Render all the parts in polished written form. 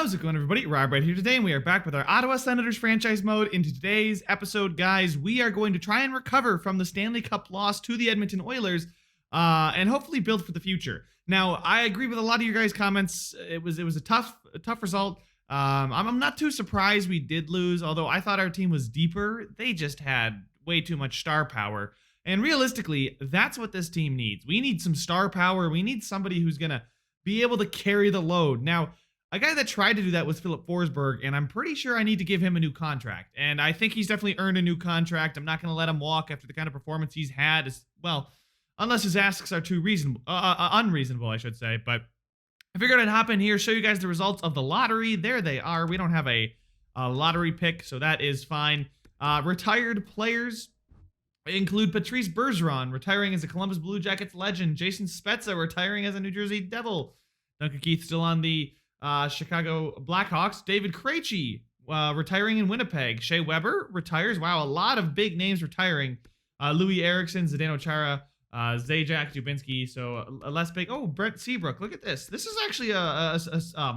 How's it going, everybody? Rob right here today, and we are back with our Ottawa Senators franchise mode. In today's episode, guys, we are going to try and recover from the Stanley Cup loss to the Edmonton Oilers, and hopefully build for the future. Now, I agree with a lot of your guys' comments. It was a tough result. I'm not too surprised we did lose, although I thought our team was deeper. They just had way too much star power, and realistically, that's what this team needs. We need some star power. We need somebody who's gonna be able to carry the load. Now, a guy that tried to do that was Philip Forsberg, and I'm pretty sure I need to give him a new contract. And I think he's definitely earned a new contract. I'm not going to let him walk after the kind of performance he's had. Well, unless his asks are too unreasonable, I should say. But I figured I'd hop in here, show you guys the results of the lottery. There they are. We don't have a lottery pick, so that is fine. Retired players include Patrice Bergeron, retiring as a Columbus Blue Jackets legend. Jason Spezza, retiring as a New Jersey Devil. Duncan Keith still on the Chicago Blackhawks. David Krejci retiring in Winnipeg. Shea Weber retires. Wow, a lot of big names retiring. Louis Eriksson, Zdeno Chara, Zajac Dubinsky. So less big. Oh, Brent Seabrook. Look at this. This is actually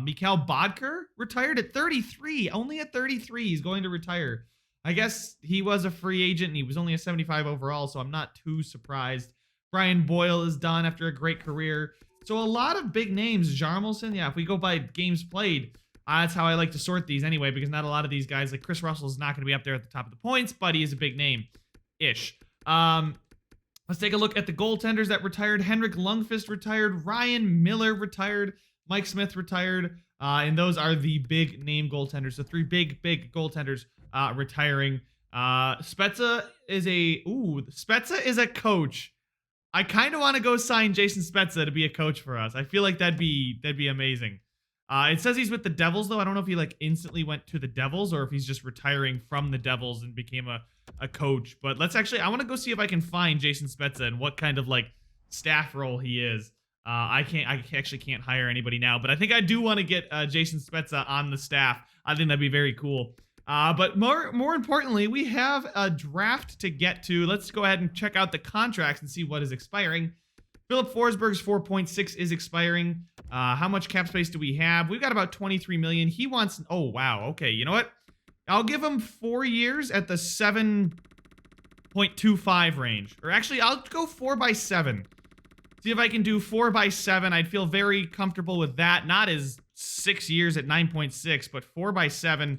Mikhail Bodker retired at 33. Only at 33, he's going to retire. I guess he was a free agent and he was only a 75 overall, so I'm not too surprised. Brian Boyle is done after a great career. So a lot of big names. Jarmelson, yeah, if we go by games played, that's how I like to sort these anyway, because not a lot of these guys, like Chris Russell, is not going to be up there at the top of the points, but he is a big name-ish. Let's take a look at the goaltenders that retired. Henrik Lundqvist retired. Ryan Miller retired. Mike Smith retired. And those are the big name goaltenders. So three big goaltenders retiring. Spezza is a coach. I kind of want to go sign Jason Spezza to be a coach for us. I feel like that'd be amazing. It says he's with the Devils, though. I don't know if he like instantly went to the Devils or if he's just retiring from the Devils and became a coach. But I want to go see if I can find Jason Spezza and what kind of like staff role he is. I actually can't hire anybody now, but I think I do want to get Jason Spezza on the staff. I think that'd be very cool. But more importantly, we have a draft to get to. Let's go ahead and check out the contracts and see what is expiring. Philip Forsberg's 4.6 is expiring. How much cap space do we have? We've got about 23 million. He wants, oh wow, okay, you know what? I'll give him 4 years at the 7.25 range. Or actually, I'll go 4x7. See if I can do 4x7. I'd feel very comfortable with that. Not as 6 years at 9.6, but 4x7.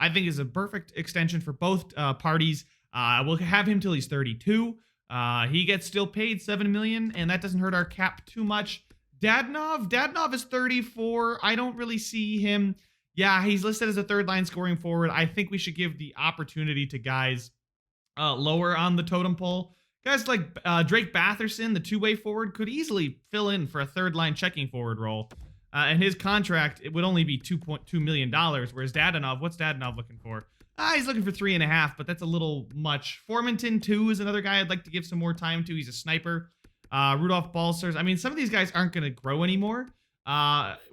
I think is a perfect extension for both parties. We'll have him till he's 32. He gets still paid $7 million, and that doesn't hurt our cap too much. Dadonov is 34. I don't really see him. Yeah, he's listed as a third line scoring forward. I think we should give the opportunity to guys lower on the totem pole. Guys like Drake Batherson, the two-way forward, could easily fill in for a third line checking forward role. And his contract, it would only be $2.2 million, whereas Dadonov, what's Dadonov looking for? He's looking for 3.5, but that's a little much. Formanton, too, is another guy I'd like to give some more time to. He's a sniper. Rudolph Balcers. I mean, some of these guys aren't going to grow anymore.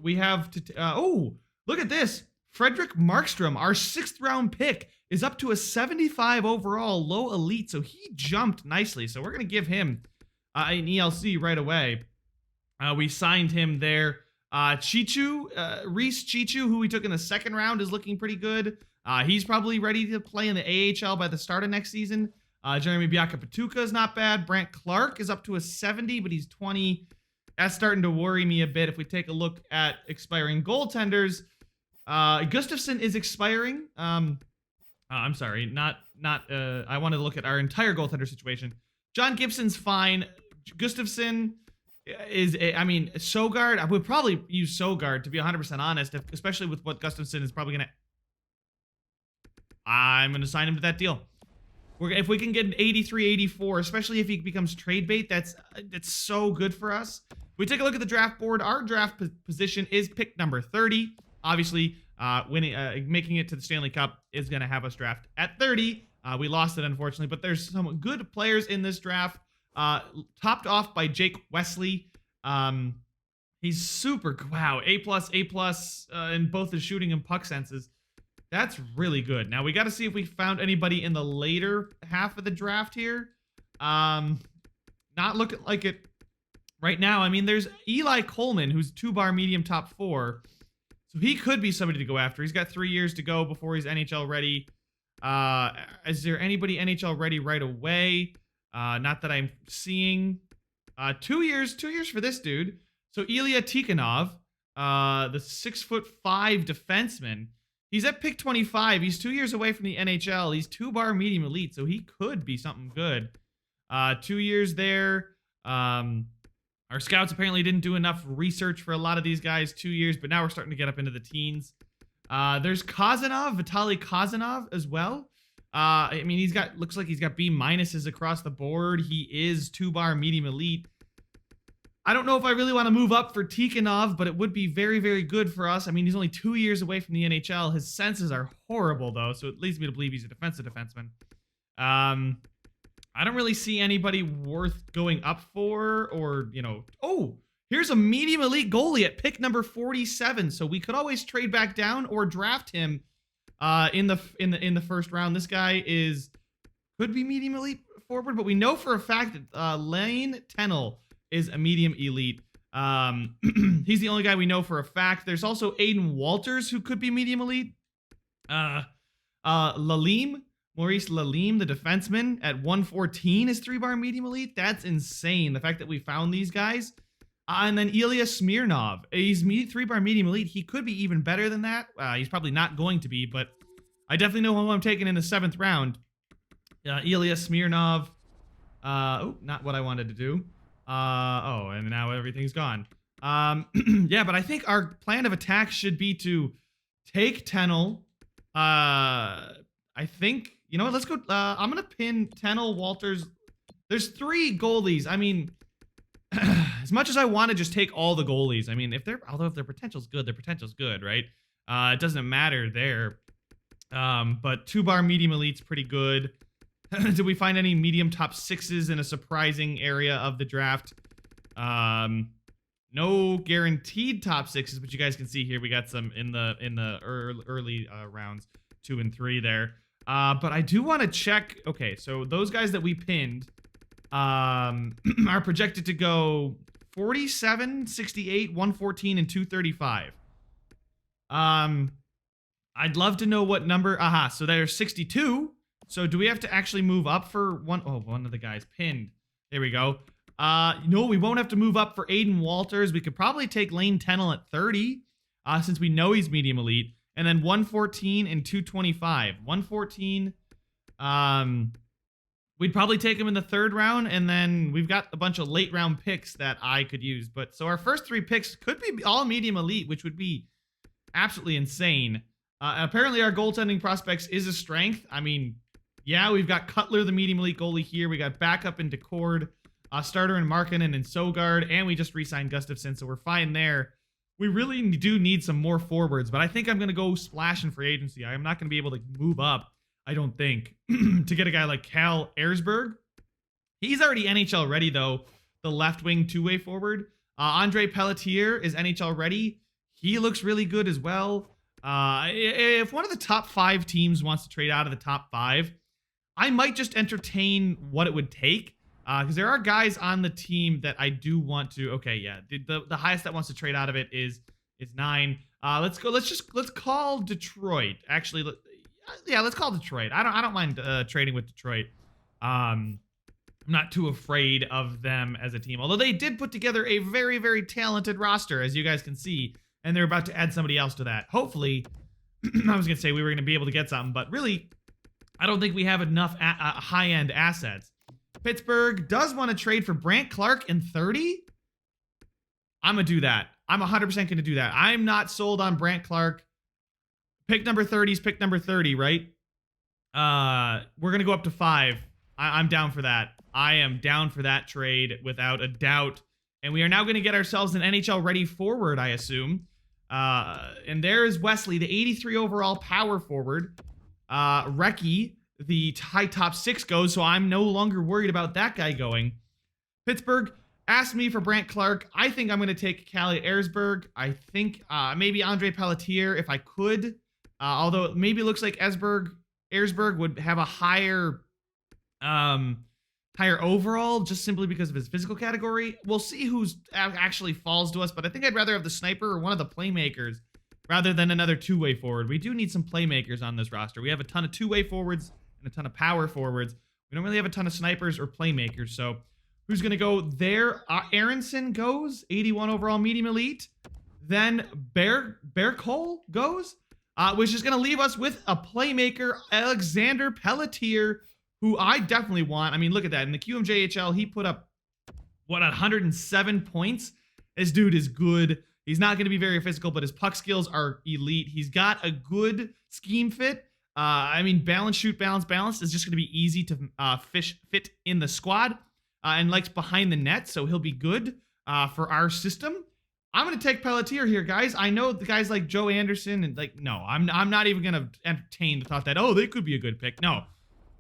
We have to... look at this. Frederick Markstrom, our 6th-round pick, is up to a 75 overall, low elite, so he jumped nicely. So we're going to give him an ELC right away. We signed him there. Reese Chichu, who we took in the 2nd round, is looking pretty good. He's probably ready to play in the AHL by the start of next season. Jeremy Biaka-Patuka is not bad. Brant Clark is up to a 70, but he's 20. That's starting to worry me a bit. If we take a look at expiring goaltenders, Gustafsson is expiring. I'm sorry, I wanted to look at our entire goaltender situation. John Gibson's fine. Gustafsson is, Sogard, I would probably use Sogard, to be 100% honest, especially with what Gustafsson is probably going to... I'm going to sign him to that deal. If we can get an 83, 84, especially if he becomes trade bait, that's so good for us. If we take a look at the draft board, our draft position is pick number 30. Obviously, making it to the Stanley Cup is going to have us draft at 30. We lost it, unfortunately, but there's some good players in this draft. Topped off by Jake Wesley. He's super, wow, A+, in both his shooting and puck senses. That's really good. Now, we got to see if we found anybody in the later half of the draft here. Not looking like it right now. I mean, there's Eli Coleman, who's 2-bar medium top 4. So he could be somebody to go after. He's got 3 years to go before he's NHL ready. Is there anybody NHL ready right away? Not that I'm seeing. 2 years for this dude. So Ilya Tikhonov, the 6'5" defenseman. He's at pick 25. He's 2 years away from the NHL. He's 2-bar medium elite, so he could be something good. 2 years there. Our scouts apparently didn't do enough research for a lot of these guys. 2 years, but now we're starting to get up into the teens. There's Kazanov, Vitaly Kazanov as well. I mean, looks like he's got B minuses across the board. He is 2-bar medium elite. I don't know if I really want to move up for Tikhonov, but it would be very, very good for us. I mean, he's only 2 years away from the NHL. His senses are horrible, though, so it leads me to believe he's a defensive defenseman. I don't really see anybody worth going up for, or, you know... Oh, here's a medium elite goalie at pick number 47, so we could always trade back down or draft him in the first round. This guy could be medium elite forward, but we know for a fact that Lane Tennell is a medium elite. He's the only guy we know for a fact. There's also Aiden Walters, who could be medium elite. Maurice Lalime, the defenseman, at 114 is 3-bar medium elite. That's insane. The fact that we found these guys. And then Ilya Smirnov. He's 3-bar medium elite. He could be even better than that. He's probably not going to be, but I definitely know who I'm taking in the 7th round. Ilya Smirnov. Not what I wanted to do. And now everything's gone. Yeah, but I think our plan of attack should be to take Tennell. I think, you know what, let's go. I'm going to pin Tennell, Walters. There's 3 goalies. I mean, as much as I want to just take all the goalies, I mean, if their potential's good, their potential's good, right? It doesn't matter there. But 2-bar medium elite's pretty good. Did we find any medium top 6s in a surprising area of the draft? No guaranteed top 6s, but you guys can see here we got some in the early rounds 2 and 3 there. But I do want to check. Okay, so those guys that we pinned are projected to go 47, 68, 114, and 235. I'd love to know what number. So there's 62. So do we have to actually move up for one? Oh, one of the guys pinned. There we go. No, we won't have to move up for Aiden Walters. We could probably take Lane Tennell at 30, since we know he's medium elite. And then 114 and 225. 114, we'd probably take him in the 3rd round, and then we've got a bunch of late round picks that I could use. But so our first 3 picks could be all medium elite, which would be absolutely insane. Apparently our goaltending prospects is a strength. I mean, yeah, we've got Cutler, the medium elite goalie here. We got backup in Decord, starter in Markkanen and Sogard, and we just re-signed Gustafsson, so we're fine there. We really do need some more forwards, but I think I'm going to go splash in free agency. I am not going to be able to move up, I don't think, to get a guy like Cal Ersberg. He's already NHL ready, though, the left wing 2-way forward. Andre Pelletier is NHL ready. He looks really good as well. If one of the top 5 teams wants to trade out of the top 5, I might just entertain what it would take. Because there are guys on the team that I do want to. Okay, yeah, the highest that wants to trade out of it is 9. Let's go. Let's call Detroit. Actually, let's call Detroit. I don't mind trading with Detroit. I'm not too afraid of them as a team, although they did put together a very, very talented roster, as you guys can see, and they're about to add somebody else to that. Hopefully, I was gonna say we were gonna be able to get something, but really, I don't think we have enough high-end assets. Pittsburgh does want to trade for Brandt Clark in 30. I'm going to do that. I'm 100% going to do that. I'm not sold on Brandt Clark. Pick number 30 is pick number 30, right? We're going to go up to 5. I'm down for that. I am down for that trade without a doubt. And we are now going to get ourselves an NHL ready forward, I assume. And there is Wesley, the 83 overall power forward. Recchi, the high top 6 goes, so I'm no longer worried about that guy going. Pittsburgh asked me for Brandt Clark. I think I'm going to take Calle Ersberg. I think maybe Andre Pelletier if I could. Although it maybe looks like Ersberg would have a higher overall just simply because of his physical category. We'll see who's actually falls to us, but I think I'd rather have the sniper or one of the playmakers rather than another two-way forward. We do need some playmakers on this roster. We have a ton of two-way forwards and a ton of power forwards. We don't really have a ton of snipers or playmakers, so who's going to go there? Aronson goes, 81 overall medium elite. Then Bear Cole goes, which is going to leave us with a playmaker, Alexander Pelletier, who I definitely want. I mean, look at that. In the QMJHL, he put up, 107 points? This dude is good. He's not going to be very physical, but his puck skills are elite. He's got a good scheme fit. I mean, balance, shoot, balance is just going to be easy to fit in the squad, and likes behind the net, so he'll be good for our system. I'm going to take Pelletier here, guys. I know the guys like Joe Anderson, and no, I'm not even going to entertain the thought that, oh, they could be a good pick. No.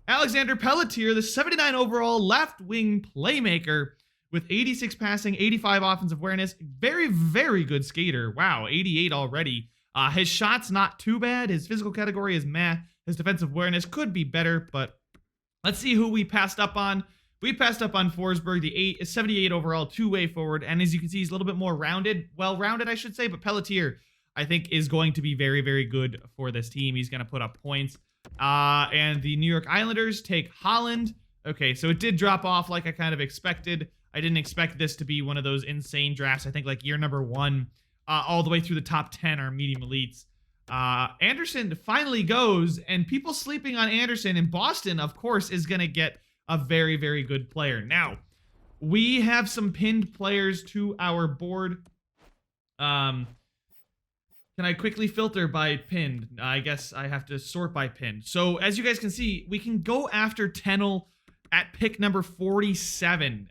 Alexander Pelletier, the 79 overall left wing playmaker with 86 passing, 85 offensive awareness. Very, very good skater. Wow, 88 already. His shot's not too bad. His physical category is meh. His defensive awareness could be better, but let's see who we passed up on. We passed up on Forsberg, the 78 overall two-way forward, and as you can see, he's a little bit more rounded, well-rounded, I should say, but Pelletier, I think, is going to be very, very good for this team. He's going to put up points. And the New York Islanders take Holland. Okay, so it did drop off like I kind of expected. I didn't expect this to be one of those insane drafts. I think like year number 1, all the way through the top 10 are medium elites. Anderson finally goes, and people sleeping on Anderson in Boston, of course, is going to get a very, very good player. Now, we have some pinned players to our board. Can I quickly filter by pinned? I guess I have to sort by pinned. So as you guys can see, we can go after Tennell at pick number 47.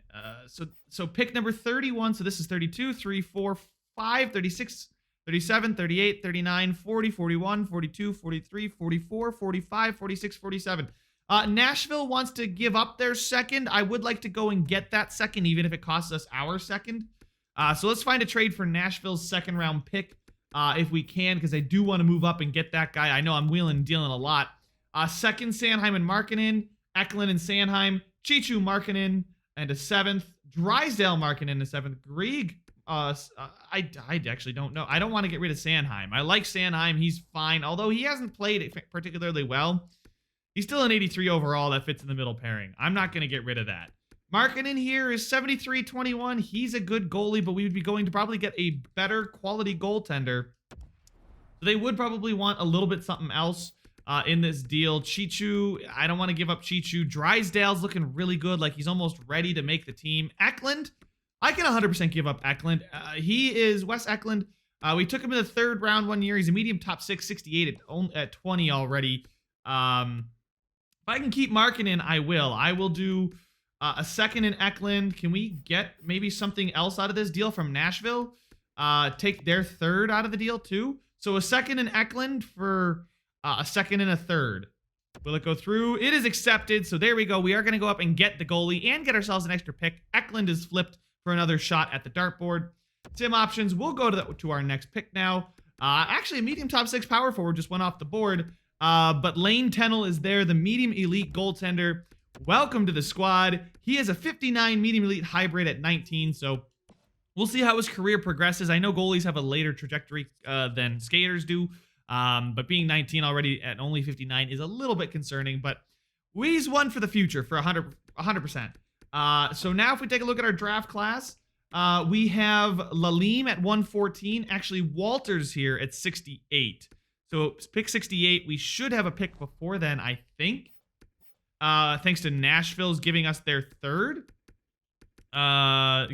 So pick number 31. So this is 32, 3, 4, 5, 36, 37, 38, 39, 40, 41, 42, 43, 44, 45, 46, 47. Nashville wants to give up their second. I would like to go and get that second, even if it costs us our second. So let's find a trade for Nashville's second round pick. If we can, because I do want to move up and get that guy. I know I'm wheeling and dealing a lot. Second, Sanheim and Markkanen. Eklund and Sanheim. Chichu Markkanen. And a 7th. Drysdale Markkanen, a 7th. Grieg. I actually don't know. I don't want to get rid of Sanheim. I like Sanheim. He's fine. Although he hasn't played particularly well. He's still an 83 overall that fits in the middle pairing. I'm not going to get rid of that. Markkanen here is 73-21. He's a good goalie, but we would be going to probably get a better quality goaltender. So they would probably want a little bit something else in this deal. Chichu, I don't want to give up Chichu. Drysdale's looking really good, like he's almost ready to make the team. Eklund, I can 100% give up Eklund. He is Wes Eklund. We took him in the 3rd round one year. He's a medium top 6, 68 at 20 already. If I can keep Markkanen, I will. I will do a second in Eklund. Can we get maybe something else out of this deal from Nashville? Take their 3rd out of the deal too. So a second in Eklund for a second and a 3rd. Will it go through? It is accepted. So there we go. We are going to go up and get the goalie and get ourselves an extra pick. Eklund is flipped for another shot at the dartboard. Sim options. We'll go to our next pick now. Actually, a medium top 6 power forward just went off the board. But Lane Tennell is there, the medium elite goaltender. Welcome to the squad. He is a 59 medium elite hybrid at 19, so we'll see how his career progresses. I know goalies have a later trajectory than skaters do, but being 19 already at only 59 is a little bit concerning, but he's one for the future for 100%. So now if we take a look at our draft class, we have Lalim at 114. Actually, Walters here at 68. So pick 68. We should have a pick before then, I think. Thanks to Nashville's giving us their 3rd.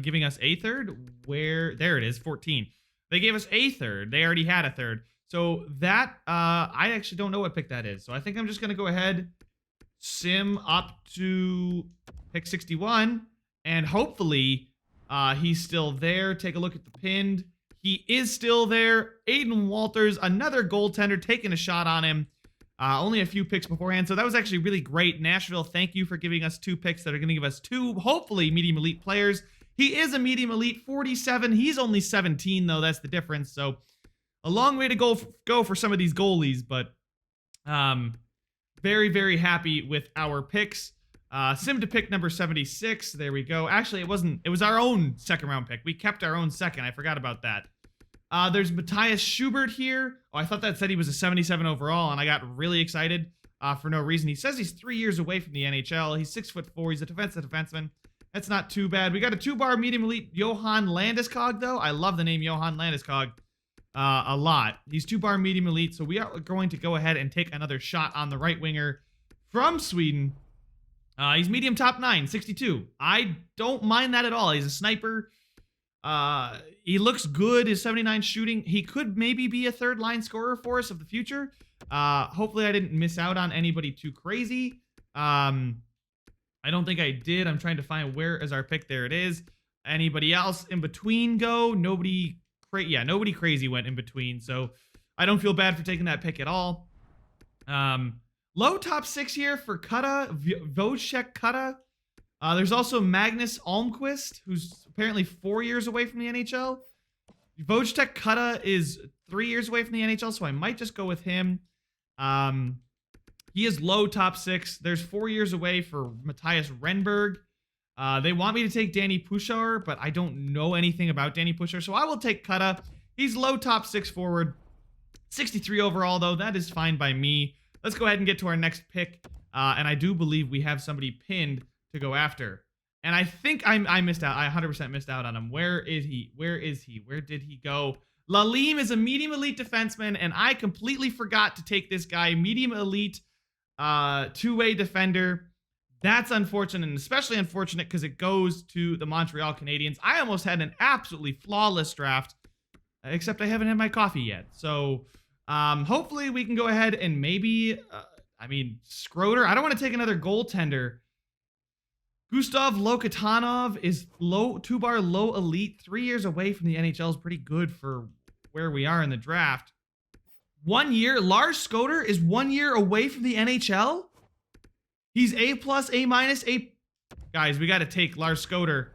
Giving us a 3rd. There it is, 14. They gave us a 3rd. They already had a 3rd. So that, I actually don't know what pick that is. So I think I'm just going to go ahead, sim up to pick 61. And hopefully, he's still there. Take a look at the pinned. He is still there. Aiden Walters, another goaltender, taking a shot on him. Only a few picks beforehand, so that was actually really great. Nashville, thank you for giving us 2 picks that are going to give us 2, hopefully, medium elite players. He is a medium elite, 47. He's only 17, though. That's the difference. So a long way to go for some of these goalies, but very, very happy with our picks. Sim to pick number 76. There we go. Actually, it wasn't. It was our own 2nd round pick. We kept our own 2nd. I forgot about that. There's Matthias Schubert here. Oh, I thought that said he was a 77 overall, and I got really excited for no reason. He says he's 3 years away from the NHL. He's 6'4". He's a defenseman. That's not too bad. We got a 2-bar medium elite Johan Landeskog, though. I love the name Johan Landeskog a lot. He's 2-bar medium elite, so we are going to go ahead and take another shot on the right winger from Sweden. He's medium top 9, 62. I don't mind that at all. He's a sniper. He looks good. His 79 shooting. He could maybe be a third line scorer for us of the future. Hopefully I didn't miss out on anybody too crazy. I don't think I did. I'm trying to find where is our pick. There it is. Anybody else in between go? Nobody crazy went in between. So I don't feel bad for taking that pick at all. Low top 6 here for Kutta, Wojciech Kutta. There's also Magnus Almquist, who's apparently 4 years away from the NHL. Wojciech Kutta is 3 years away from the NHL, so I might just go with him. He is low top 6. There's 4 years away for Matthias Renberg. They want me to take Danny Pushar, but I don't know anything about Danny Pushar, so I will take Kutta. He's low top 6 forward. 63 overall, though. That is fine by me. Let's go ahead and get to our next pick. And I do believe we have somebody pinned to go after. And I think I missed out. I 100% missed out on him. Where is he? Where did he go? Lalim is a medium elite defenseman, and I completely forgot to take this guy. Medium elite two-way defender. That's unfortunate, and especially unfortunate because it goes to the Montreal Canadiens. I almost had an absolutely flawless draft, except I haven't had my coffee yet. So hopefully we can go ahead and maybe, Schroeder. I don't want to take another goaltender. Gustav Lokatanov is 2-bar low elite, 3 years away from the NHL is pretty good for where we are in the draft. 1 year, Lars Skoder is 1 year away from the NHL? He's A+, A-, A. Guys, we got to take Lars Skoder.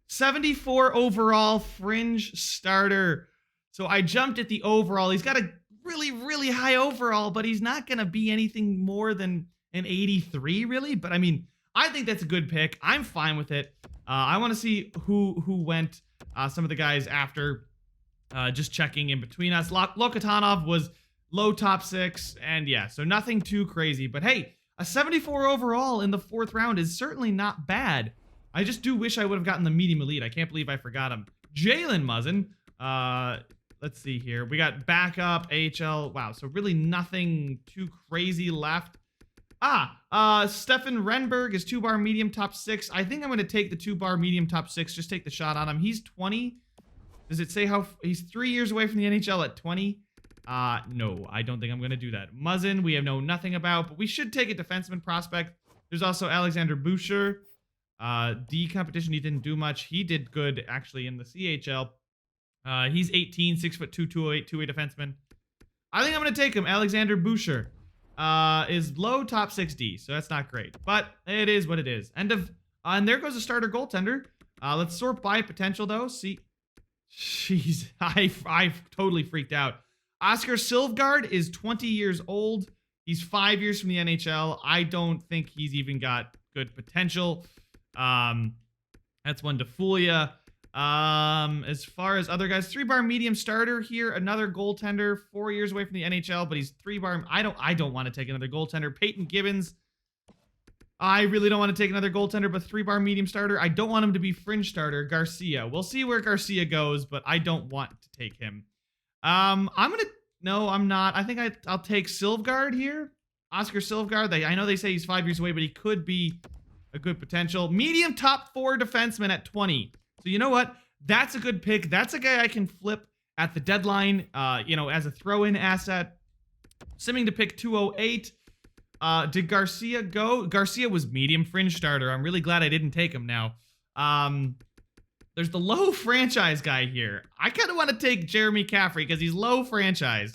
74 overall fringe starter. So I jumped at the overall. He's got a really, really high overall, but he's not going to be anything more than an 83, really. But I think that's a good pick. I'm fine with it. I want to see who went. Some of the guys after, just checking in between us. Lokatanov was low top 6, and yeah, so nothing too crazy. But hey, a 74 overall in the 4th round is certainly not bad. I just do wish I would have gotten the medium elite. I can't believe I forgot him. Jalen Muzzin. Let's see here. We got backup, AHL. Wow, so really nothing too crazy left. Stefan Renberg is 2-bar medium top 6. I think I'm going to take the 2-bar medium top 6. Just take the shot on him. He's 20. Does it say how he's 3 years away from the NHL at 20? No, I don't think I'm going to do that. Muzzin, we have know nothing about, but we should take a defenseman prospect. There's also Alexander Boucher. D competition, he didn't do much. He did good, actually, in the CHL. He's 18, 6'2", 208, two-way defenseman. I think I'm going to take him. Alexander Boucher is low top 6D, so that's not great. But it is what it is. And there goes a starter goaltender. Let's sort by potential, though. See. Jeez, I've totally freaked out. Oscar Silfgaard is 20 years old. He's 5 years from the NHL. I don't think he's even got good potential. That's one to fool ya. As far as other guys, 3-bar medium starter here, another goaltender, 4 years away from the NHL, but he's 3-bar. I don't want to take another goaltender. Peyton Gibbons. I really don't want to take another goaltender, but 3-bar medium starter. I don't want him to be fringe starter. Garcia. We'll see where Garcia goes, but I don't want to take him. No, I'm not. I think I'll take Silfgaard here. Oscar Silfgaard. I know they say he's 5 years away, but he could be a good potential. Medium top 4 defenseman at 20. So you know what? That's a good pick. That's a guy I can flip at the deadline, as a throw-in asset. Simming to pick 208. Did Garcia go? Garcia was medium fringe starter. I'm really glad I didn't take him now. There's the low franchise guy here. I kind of want to take Jeremy Caffrey because he's low franchise.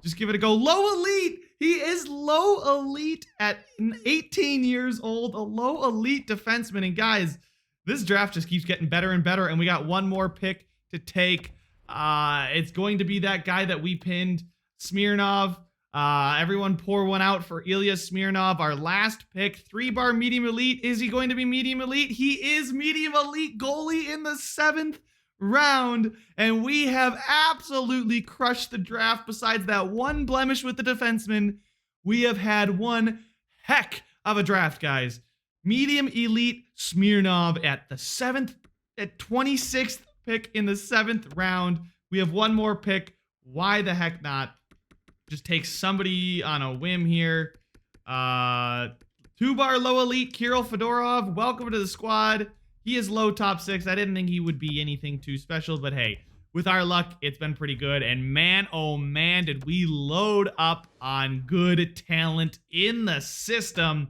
Just give it a go. Low elite. He is low elite at 18 years old. A low elite defenseman. And guys, this draft just keeps getting better and better. And we got one more pick to take. It's going to be that guy that we pinned, Smirnov. Everyone pour one out for Ilya Smirnov, our last pick. 3-bar medium elite. Is he going to be medium elite? He is medium elite goalie in the 7th round, and we have absolutely crushed the draft. Besides that one blemish with the defenseman, we have had one heck of a draft, guys. Medium elite Smirnov at the 26th pick in the 7th round. We have one more pick. Why the heck not? Just take somebody on a whim here. 2-bar low elite Kirill Fedorov. Welcome to the squad. He is low top 6. I didn't think he would be anything too special, but hey, with our luck, it's been pretty good. And man, oh man, did we load up on good talent in the system.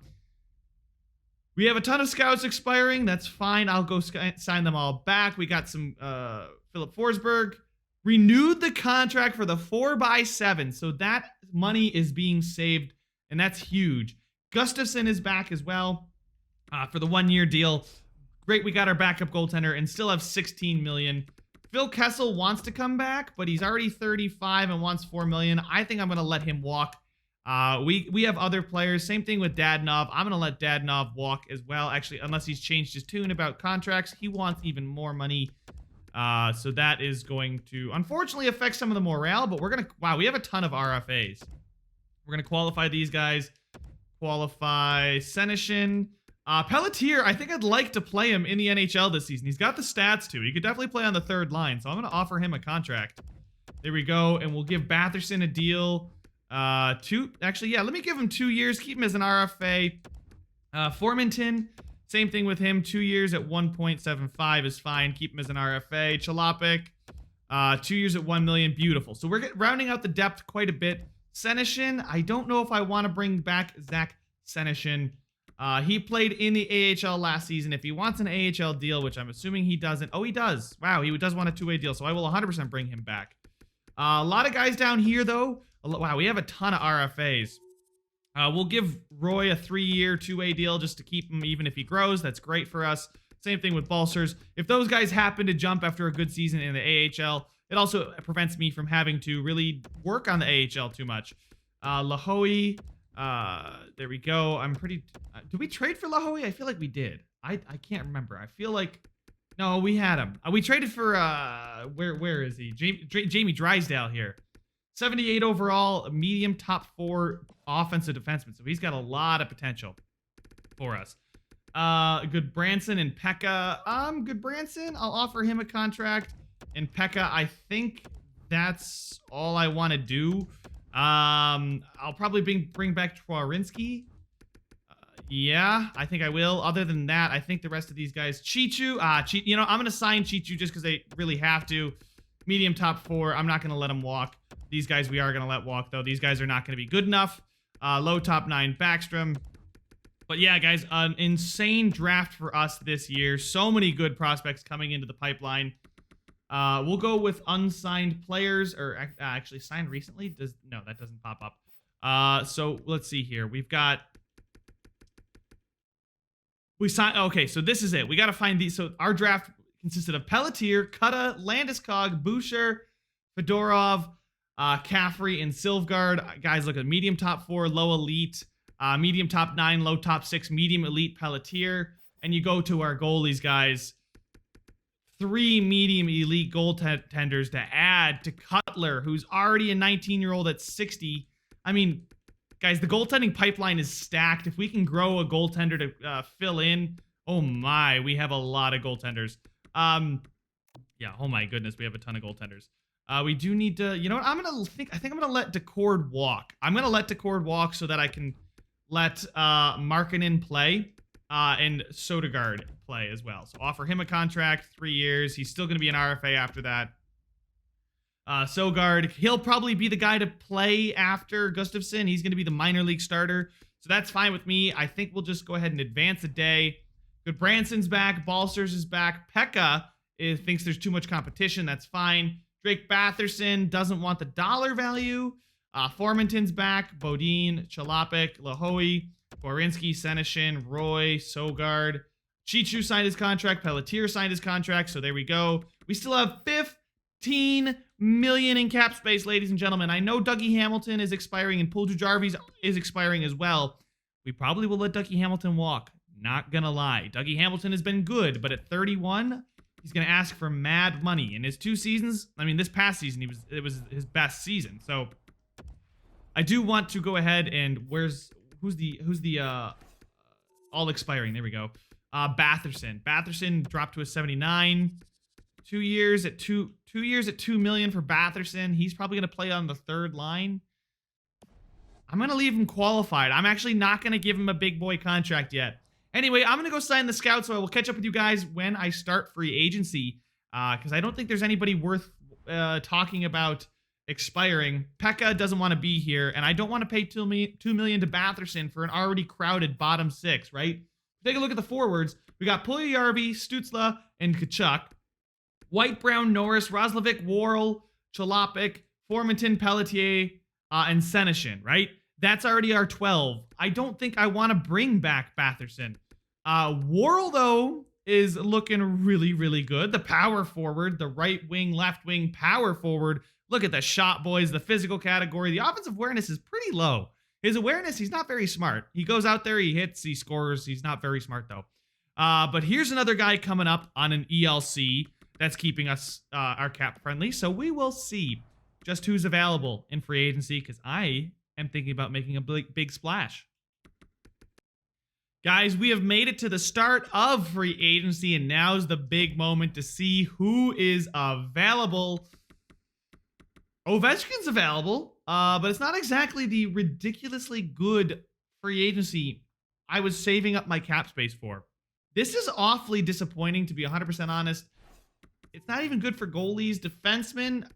We have a ton of scouts expiring. That's fine. I'll go sign them all back. We got some Philip Forsberg. Renewed the contract for the 4x7. So that money is being saved, and that's huge. Gustafsson is back as well for the 1-year deal. Great, we got our backup goaltender and still have $16 million. Phil Kessel wants to come back, but he's already 35 and wants $4 million. I think I'm going to let him walk. We have other players. Same thing with Dadonov. I'm going to let Dadonov walk as well. Actually, unless he's changed his tune about contracts, he wants even more money. So that is going to, unfortunately, affect some of the morale, but we're going to, wow, we have a ton of RFAs. We're going to qualify these guys. Qualify Senyshyn. Pelletier, I think I'd like to play him in the NHL this season. He's got the stats too. He could definitely play on the 3rd line, so I'm going to offer him a contract. There we go, and we'll give Batherson a deal. Actually, yeah, let me give him 2 years. Keep him as an RFA. Formenton, same thing with him. 2 years at 1.75 is fine. Keep him as an RFA. Chalopik, 2 years at 1 million. Beautiful. So we're rounding out the depth quite a bit. Senyshyn, I don't know if I want to bring back Zach Senyshyn. He played in the AHL last season. If he wants an AHL deal, which I'm assuming he doesn't. Oh, he does. Wow, he does want a 2-way deal, so I will 100% bring him back. A lot of guys down here, though. Wow, we have a ton of RFAs. We'll give Roy a 3-year, 2-way deal just to keep him even if he grows. That's great for us. Same thing with Balcers. If those guys happen to jump after a good season in the AHL, it also prevents me from having to really work on the AHL too much. Lahoe, there we go. I'm pretty... did we trade for Lahoe? I feel like we did. I can't remember. I feel like... No, we had him. We traded for... where is he? Jamie Drysdale here. 78 overall, medium top 4 offensive defenseman. So he's got a lot of potential for us. Good Branson and Pekka. Good Branson. I'll offer him a contract. And Pekka, I think that's all I want to do. I'll probably bring back Twarinski. Yeah, I think I will. Other than that, I think the rest of these guys... Chichu. You know, I'm going to sign Chichu just because they really have to. Medium top 4. I'm not going to let him walk. These guys we are going to let walk, though. These guys are not going to be good enough. Low top 9 Backstrom. But yeah, guys, an insane draft for us this year. So many good prospects coming into the pipeline. We'll go with unsigned players, or actually signed recently. No, that doesn't pop up. So let's see here. We signed. Okay, so this is it. We got to find these. So our draft consisted of Pelletier, Kutta, Landeskog, Boucher, Fedorov, Caffrey, and Silfgaard. Guys, look at medium top 4, low elite, medium top 9, low top 6, medium elite Pelletier, and you go to our goalies, guys. 3 medium elite goaltenders to add to Cutler, who's already a 19-year-old at 60. I mean, guys, the goaltending pipeline is stacked. If we can grow a goaltender to fill in, oh my, we have a lot of goaltenders. Yeah, oh my goodness, we have a ton of goaltenders. We do need to, you know what, I think I'm gonna let Decord walk. I'm gonna let Decord walk so that I can let Markkanen play. And Sodergaard play as well. So offer him a contract, 3 years. He's still going to be an RFA after that. Sodergaard, he'll probably be the guy to play after Gustafsson. He's going to be the minor league starter. So that's fine with me. I think we'll just go ahead and advance a day. Good Branson's back. Balcers is back. Pekka thinks there's too much competition. That's fine. Drake Batherson doesn't want the dollar value. Formenton's back. Bodine, Chalopik, Lahoe, Twarinski, Senyshyn, Roy, Sodergaard. Chichu signed his contract. Pelletier signed his contract. So there we go. We still have 15 million in cap space, ladies and gentlemen. I know Dougie Hamilton is expiring and Paul Jarvis is expiring as well. We probably will let Dougie Hamilton walk. Not gonna lie. Dougie Hamilton has been good, but at 31, he's going to ask for mad money. In his 2 seasons, I mean, this past season, it was his best season. So I do want to go ahead and who's the all expiring? There we go. Batherson. Batherson dropped to a 79. 2 years at 2 million for Batherson. He's probably going to play on the 3rd line. I'm going to leave him qualified. I'm actually not going to give him a big boy contract yet. Anyway, I'm going to go sign the scout, so I will catch up with you guys when I start free agency, because I don't think there's anybody worth talking about expiring. Pekka doesn't want to be here, and I don't want to pay $2 million to Batherson for an already crowded bottom 6, right? Take a look at the forwards. We got Puljujarvi, Stützle, and Tkachuk. White, Brown, Norris, Roslovic, Worrell, Chalopik, Formanton, Pelletier, and Senyshyn, right? That's already our 12. I don't think I want to bring back Batherson. Worrell, though, is looking really, really good. The power forward, the right wing, left wing, power forward. Look at the shot, boys, the physical category. The offensive awareness is pretty low. His awareness, he's not very smart. He goes out there, he hits, he scores. He's not very smart, though. But here's another guy coming up on an ELC that's keeping us our cap friendly. So we will see just who's available in free agency, because I am thinking about making a big splash. Guys, we have made it to the start of free agency, and now's the big moment to see who is available. Ovechkin's available, but it's not exactly the ridiculously good free agency I was saving up my cap space for. This is awfully disappointing, to be 100% honest. It's not even good for goalies, defensemen.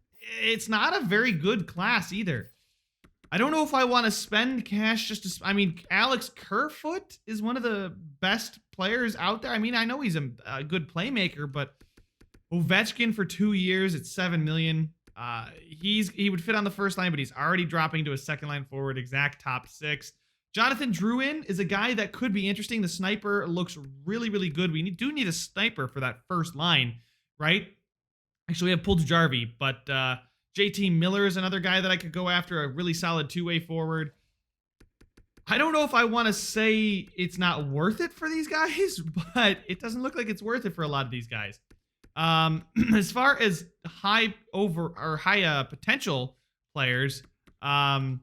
It's not a very good class either. I don't know if I want to spend cash just to... I mean, Alex Kerfoot is one of the best players out there. I mean, I know he's a good playmaker, but Ovechkin for 2 years at $7 million. He would fit on the first line, but he's already dropping to a second line forward, exact top 6. Jonathan Drouin is a guy that could be interesting. The sniper looks really, really good. We do need a sniper for that first line, right? Actually, we have Puljujarvi, but JT Miller is another guy that I could go after, a really solid 2-way forward. I don't know if I want to say it's not worth it for these guys, but it doesn't look like it's worth it for a lot of these guys. As far as high potential players, UFAs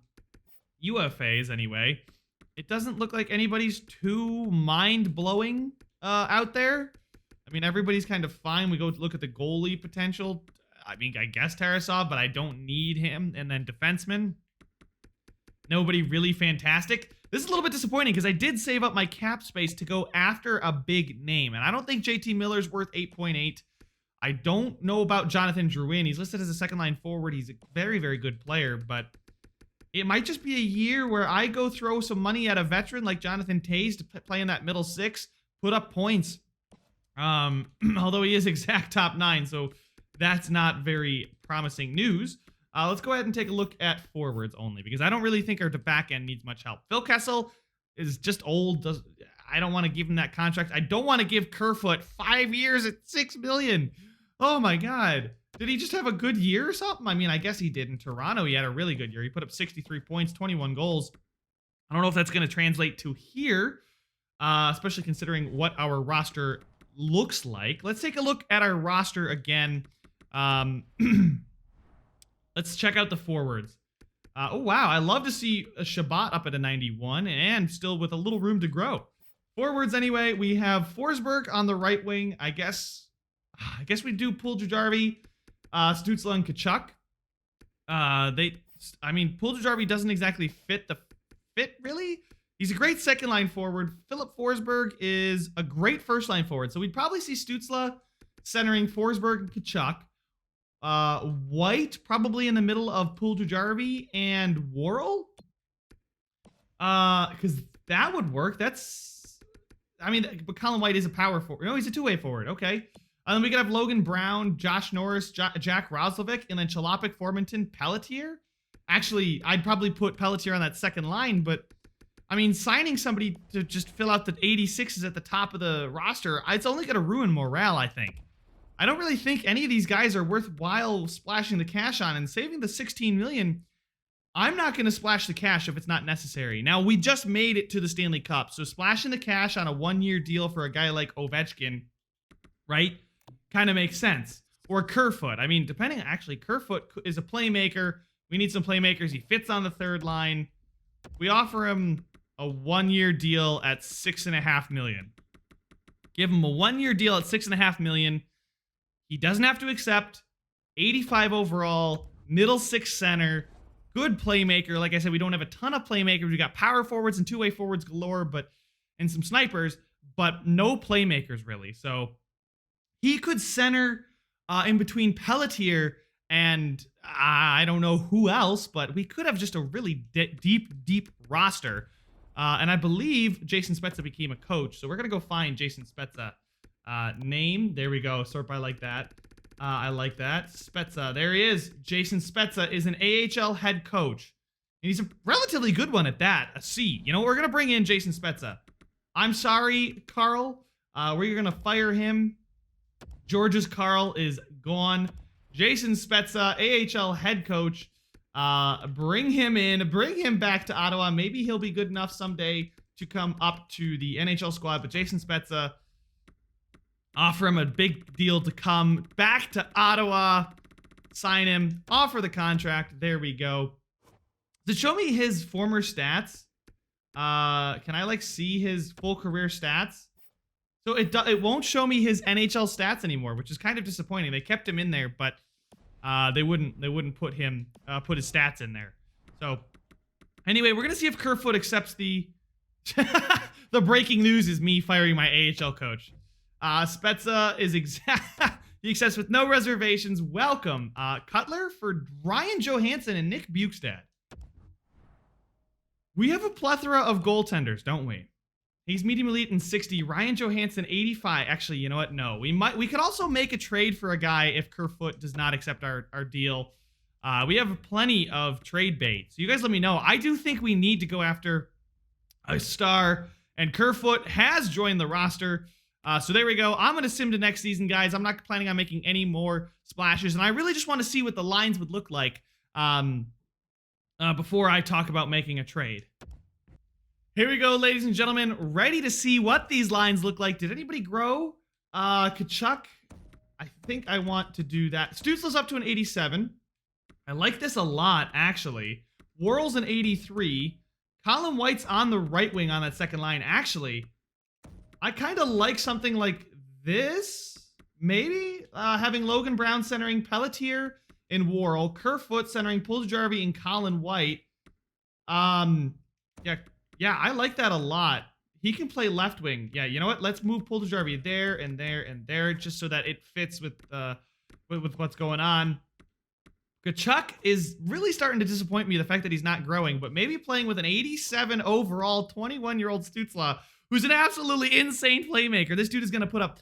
anyway, it doesn't look like anybody's too mind-blowing out there. I mean, everybody's kind of fine. We go look at the goalie potential. I mean, I guess Tarasov, but I don't need him. And then defenseman, nobody really fantastic. This is a little bit disappointing because I did save up my cap space to go after a big name. And I don't think JT Miller's worth 8.8. I don't know about Jonathan Drouin. He's listed as a second-line forward. He's a very, very good player, but it might just be a year where I go throw some money at a veteran like Jonathan Toews to play in that middle 6, put up points. Although he is exact top 9, so that's not very promising news. Let's go ahead and take a look at forwards only, because I don't really think our back end needs much help. Phil Kessel is just old. I don't want to give him that contract. I don't want to give Kerfoot 5 years at $6 million. Oh my God. Did he just have a good year or something? I mean, I guess he did. In Toronto, he had a really good year. He put up 63 points, 21 goals. I don't know if that's going to translate to here, especially considering what our roster looks like. Let's take a look at our roster again. Let's check out the forwards. Oh, wow. I love to see a Shabbat up at a 91 and still with a little room to grow. Forwards, anyway, we have Forsberg on the right wing. I guess we do Puljujarvi, Stützle, and Tkachuk. Puljujarvi doesn't exactly fit, really. He's a great second-line forward. Philip Forsberg is a great first-line forward. So we'd probably see Stützle centering Forsberg and Tkachuk. White probably in the middle of Puljujarvi and Worrell. Because that would work. But Colin White is a power forward. No, he's a 2-way forward. Okay. And then we could have Logan Brown, Josh Norris, Jack Roslovic, and then Chalopik, Formanton, Pelletier. Actually, I'd probably put Pelletier on that second line, but I mean, signing somebody to just fill out the 86s at the top of the roster, it's only going to ruin morale, I think. I don't really think any of these guys are worthwhile splashing the cash on, and saving the $16 million, I'm not going to splash the cash if it's not necessary. Now, we just made it to the Stanley Cup, so splashing the cash on a 1-year deal for a guy like Ovechkin, right? kind of makes sense. Or Kerfoot. I mean, depending, actually, Kerfoot is a playmaker. We need some playmakers. He fits on the third line. We offer him a 1-year deal at $6.5 million. Give him a 1-year deal at $6.5 million. He doesn't have to accept. 85 overall, middle six center, good playmaker. Like I said, we don't have a ton of playmakers. We got power forwards and two-way forwards galore, and some snipers, but no playmakers really. So he could center in between Pelletier and I don't know who else, but we could have just a really deep roster. And I believe Jason Spezza became a coach, so we're gonna go find Jason Spezza. Name, there we go. Sort by like that. I like that. Spezza, there he is. Jason Spezza is an AHL head coach, and he's a relatively good one at that. A C. You know, we're gonna bring in Jason Spezza. I'm sorry, Carl. We're gonna fire him. George's Carl is gone. Jason Spezza, AHL head coach. Bring him in. Bring him back to Ottawa. Maybe he'll be good enough someday to come up to the NHL squad. But Jason Spezza, offer him a big deal to come back to Ottawa. Sign him. Offer the contract. There we go. To show me his former stats, can I see his full career stats? So it won't show me his NHL stats anymore, which is kind of disappointing. They kept him in there, but they wouldn't put his stats in there. So anyway, we're gonna see if Kerfoot accepts the the breaking news is me firing my AHL coach. Spezza is he accepts with no reservations. Welcome, Cutler for Ryan Johansson and Nick Bukestad. We have a plethora of goaltenders, don't we? He's medium elite in 60. Ryan Johansson 85. Actually, you know what? No, we could also make a trade for a guy if Kerfoot does not accept our deal. We have plenty of trade bait. So you guys let me know. I do think we need to go after a star, and Kerfoot has joined the roster. So there we go. I'm going to sim to next season, guys. I'm not planning on making any more splashes, and I really just want to see what the lines would look like before I talk about making a trade. Here we go, ladies and gentlemen. Ready to see what these lines look like. Did anybody grow? Kachuk, I think I want to do that. Stützle's up to an 87. I like this a lot, actually. Worrell's an 83. Colin White's on the right wing on that second line. Actually, I kind of like something like this. Maybe having Logan Brown centering Pelletier and Worrell. Kerfoot centering Puljujarvi and Colin White. Yeah, I like that a lot. He can play left wing. Yeah, you know what? Let's move Puljujarvi there and there and there, just so that it fits with what's going on. Kachuk is really starting to disappoint me, the fact that he's not growing, but maybe playing with an 87 overall 21-year-old Stützle, who's an absolutely insane playmaker. This dude is going to put up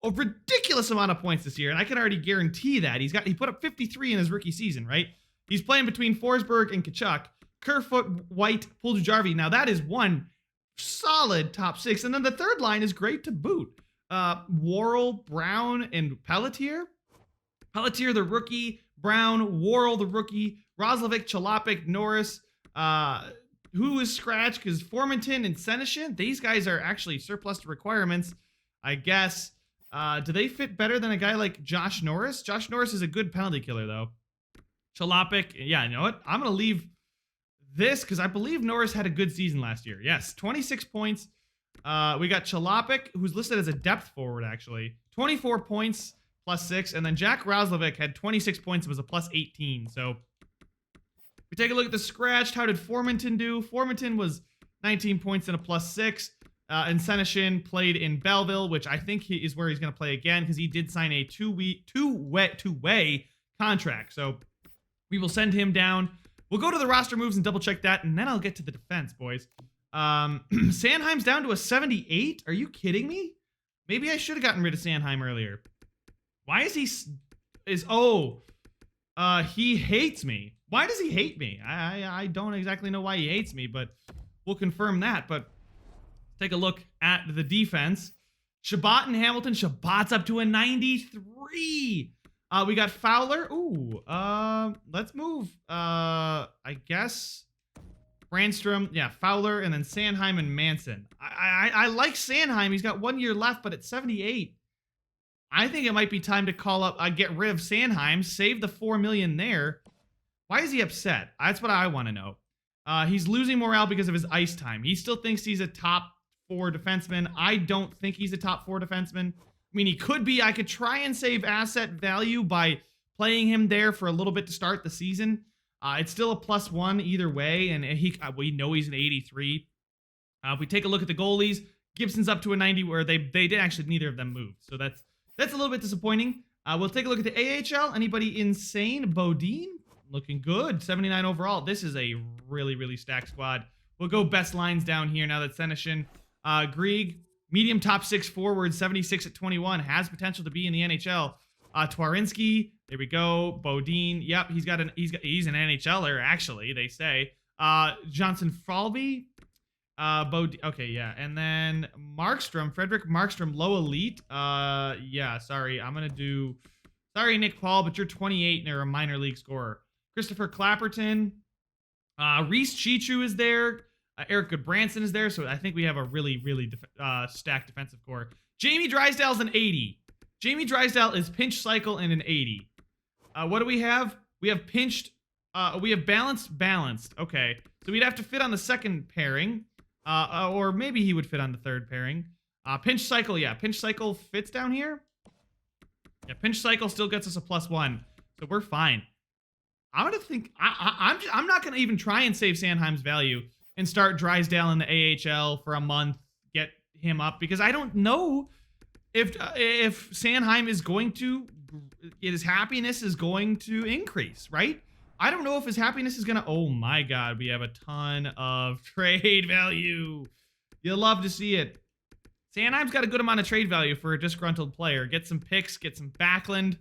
a ridiculous amount of points this year, and I can already guarantee that. He put up 53 in his rookie season, right? He's playing between Forsberg and Kachuk. Kerfoot, White, Puljujarvi. Now that is one solid top six. And then the third line is great to boot. Worrell, Brown, and Pelletier. Pelletier, the rookie. Brown, Worrell, the rookie. Roslovic, Chalopik, Norris. Who is scratched? Because Formanton and Senyshyn, these guys are actually surplus to requirements, I guess. Do they fit better than a guy like Josh Norris? Josh Norris is a good penalty killer, though. Chalopik, yeah, you know what? I'm going to leave this because I believe Norris had a good season last year. Yes, 26 points. We got Chalopik, who's listed as a depth forward, actually. 24 points, +6. And then Jack Roslovic had 26 points and was a +18. So we take a look at the scratched. How did Formanton do? Formanton was 19 points and a +6. And Senyshyn played in Belleville, which I think is where he's going to play again because he did sign a two-way contract. So we will send him down. We'll go to the roster moves and double check that, and then I'll get to the defense, boys. Sanheim's down to a 78? Are you kidding me? Maybe I should have gotten rid of Sanheim earlier. Why is he... he hates me. Why does he hate me? I don't exactly know why he hates me, but we'll confirm that. But take a look at the defense. Shabbat and Hamilton. Shabbat's up to a 93. We got Fowler. Ooh, let's move. I guess Brandstrom. Yeah, Fowler, and then Sanheim and Manson. I like Sanheim. He's got 1 year left, but at 78, I think it might be time to call up, get rid of Sanheim, save the $4 million there. Why is he upset? That's what I want to know. He's losing morale because of his ice time. He still thinks he's a top 4 defenseman. I don't think he's a top 4 defenseman. I mean, he could be. I could try and save asset value by playing him there for a little bit to start the season. It's still a +1 either way, and we know he's an 83. If we take a look at the goalies, Gibson's up to a 90, where they did actually, neither of them moved. So that's a little bit disappointing. We'll take a look at the AHL. Anybody insane? Bodine, looking good. 79 overall. This is a really, really stacked squad. We'll go best lines down here now that Senyshyn. Grieg, medium top 6 forward, 76 at 21, has potential to be in the NHL. Twarinsky, there we go. Bodine, yep, he's an NHLer, actually, they say. Johnson Falvey, okay, yeah, and then Markstrom, Frederick Markstrom, low elite. Yeah, sorry, sorry, Nick Paul, but you're 28 and you're a minor league scorer. Christopher Clapperton, Reese Chichu is there. Eric Goodbranson is there, so I think we have a really, really stacked defensive core. Jamie Drysdale's an 80. Jamie Drysdale is pinch cycle and an 80. What do we have? We have pinched. We have balanced. Okay, so we'd have to fit on the second pairing, or maybe he would fit on the third pairing. Pinch cycle, yeah, pinch cycle fits down here. Yeah, pinch cycle still gets us a +1, so we're fine. I'm gonna think. I'm not gonna even try and save Sanheim's value and start Drysdale in the AHL for a month, get him up, because I don't know if Sanheim is going to, his happiness is going to increase, right? I don't know if his happiness is gonna, oh my god, we have a ton of trade value. You'll love to see it. Sanheim's got a good amount of trade value for a disgruntled player. Get some picks, get some Backlund.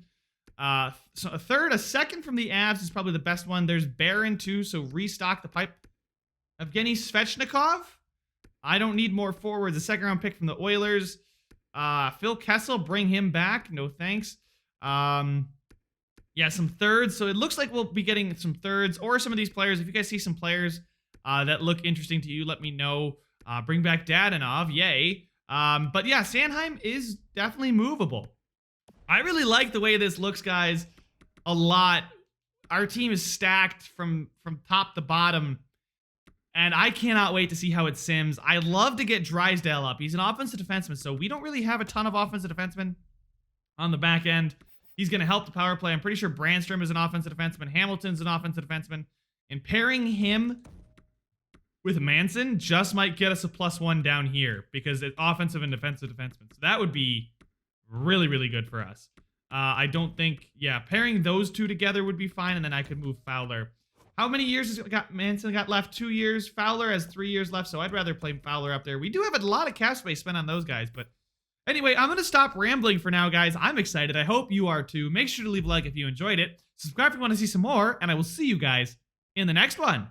So a second from the Avs is probably the best one. There's Barron too, so restock the pipe. Evgeny Svechnikov. I don't need more forwards. A second-round pick from the Oilers. Phil Kessel, bring him back. No thanks. Yeah, some thirds. So it looks like we'll be getting some thirds or some of these players. If you guys see some players that look interesting to you, let me know. Bring back Dadonov. Yay. But yeah, Sanheim is definitely movable. I really like the way this looks, guys, a lot. Our team is stacked from top to bottom. And I cannot wait to see how it sims. I love to get Drysdale up. He's an offensive defenseman, so we don't really have a ton of offensive defensemen on the back end. He's going to help the power play. I'm pretty sure Brandstrom is an offensive defenseman. Hamilton's an offensive defenseman. And pairing him with Manson just might get us a +1 down here because it's offensive and defensive defenseman. So that would be really, really good for us. I don't think, yeah, pairing those two together would be fine, and then I could move Fowler. How many years has Manson got left? 2 years. Fowler has 3 years left, so I'd rather play Fowler up there. We do have a lot of cap space spent on those guys, but anyway, I'm going to stop rambling for now, guys. I'm excited. I hope you are too. Make sure to leave a like if you enjoyed it. Subscribe if you want to see some more, and I will see you guys in the next one.